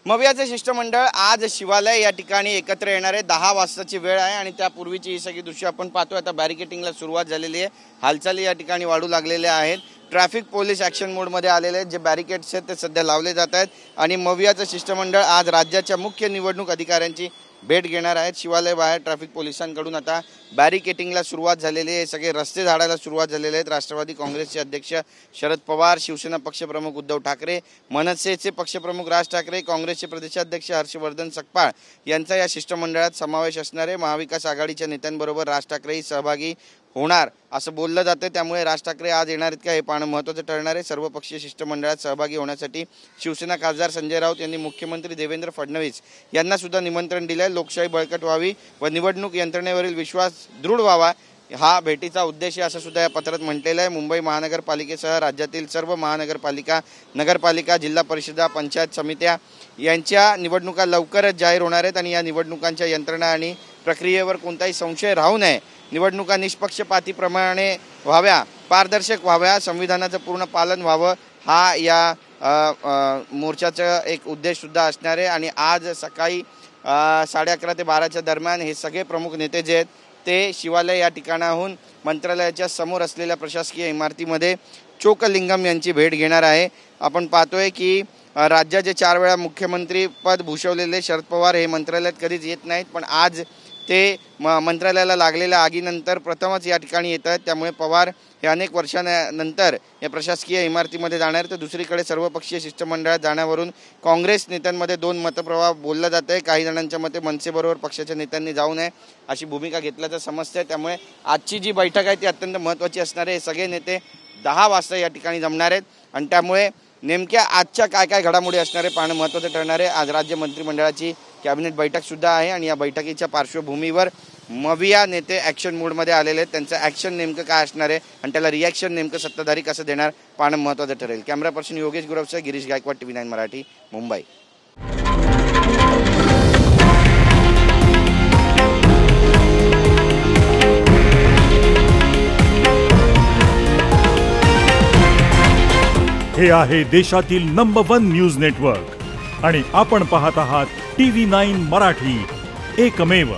मवियाचे शिष्टमंडळ आज शिवालय या ठिकाणी एकत्र येणार आहे। 10 वाजताची वेळ आहे आणि त्यापूर्वीची ही सगळी दृश्य आपण पाहतोय। आता बॅरिकेटिंगला सुरुवात झालेली आहे, हालचाली या ठिकाणी वाढू लागलेल्या आहेत। ट्रॅफिक पोलीस ॲक्शन मोडमध्ये आलेले आहेत। जे बॅरिकेड्स आहेत ते सध्या लावले जात आहेत आणि मवियाचं शिष्टमंडळ आज राज्याच्या मुख्य निवडणूक अधिकाऱ्यांची भेट घेणार आहेत। शिवालय बाहेर ट्रॅफिक पोलिसांकडून आता बॅरिकेटिंगला सुरुवात झालेली आहे। सगळे रस्ते झाडायला सुरुवात झालेले आहेत। राष्ट्रवादी काँग्रेसचे अध्यक्ष शरद पवार, शिवसेना पक्षप्रमुख उद्धव ठाकरे, मनसेचे पक्षप्रमुख राज ठाकरे, काँग्रेसचे प्रदेशाध्यक्ष हर्षवर्धन सकपाळ यांचा या शिष्टमंडळात समावेश असणार आहे। महाविकास आघाडीच्या नेत्यांबरोबर राज ठाकरेही सहभागी होणार असं बोललं जातं। त्यामुळे राज ठाकरे आज येणार आहेत का हे पाहणं महत्त्वाचं ठरणार आहे। सर्वपक्षीय शिष्टमंडळात सहभागी होण्यासाठी शिवसेना खासदार संजय राऊत यांनी मुख्यमंत्री देवेंद्र फडणवीस यांना सुद्धा निमंत्रण दिलं आहे। लोकशाही बळकट व्हावी व निवडणूक यंत्रणेवरील विश्वास दृढ व्हावा हा भेटीचा उद्देश आहे असं सुद्धा या पत्रात म्हटलेलं आहे। मुंबई महानगरपालिकेसह राज्यातील सर्व महानगरपालिका, नगरपालिका, जिल्हा परिषदा, पंचायत समित्या यांच्या निवडणुका लवकरच जाहीर होणार आहेत आणि या निवडणुकांच्या यंत्रणा आणि प्रक्रियेवर कोणताही संशय राहू नये। निवडणुका निष्पक्षपातीप्रमाणे व्हाव्या, पारदर्शक व्हाव्या, संविधानाचं पूर्ण पालन व्हावं हा या मोर्चाचा एक उद्देशसुद्धा असणार आहे। आणि आज सकाळी 11:30 ते 12च्या दरम्यान हे सगळे प्रमुख नेते जे आहेत ते शिवालय या ठिकाणाहून मंत्रालयाच्या समोर असलेल्या प्रशासकीय इमारतीमध्ये चोकलिंगम यांची भेट घेणार आहे। आपण पाहतोय की राज्याचे 4 वेळा मुख्यमंत्री पद भूषवलेले शरद पवार हे मंत्रालयात कधीच येत नाहीत, पण आज ते मंत्रालयाला लागलेल्या आगीनंतर प्रथमच या ठिकाणी येत आहेत। त्यामुळे पवार हे अनेक वर्षांनंतर या प्रशासकीय इमारतीमध्ये जाणार। तर दुसरीकडे सर्वपक्षीय शिष्टमंडळात जाण्यावरून काँग्रेस नेत्यांमध्ये 2 मतप्रवाह बोलला जात आहे। काही जणांच्या मते मनसेबरोबर पक्षाच्या नेत्यांनी जाऊ नये अशी भूमिका घेतल्याचं समजतंय। त्यामुळे आजची जी बैठक आहे ती अत्यंत महत्त्वाची असणार आहे। हे सगळे नेते 10 वाजता या ठिकाणी जमणार आहेत आणि त्यामुळे नेमक्या आजच्या काय घडामोडी असणारे पाहणं महत्त्वाचं ठरणार आहे। आज राज्य मंत्रिमंडळाची कॅबिनेट बैठकसुद्धा आहे आणि या बैठकीच्या पार्श्वभूमीवर मविया नेते ॲक्शन मोडमध्ये आलेले आहेत। त्यांचं ॲक्शन नेमकं काय असणार आहे आणि त्याला रिॲक्शन नेमकं सत्ताधारी कसं देणार पाहणं महत्त्वाचं ठरेल। कॅमेरा पर्सन योगेश गुरवसह गिरीश गायकवाड, TV9 मराठी, मुंबई। हे आहे देशातील नंबर 1 न्यूज नेटवर्क आणि आपण पाहत आहात TV9 मराठी, एकमेव।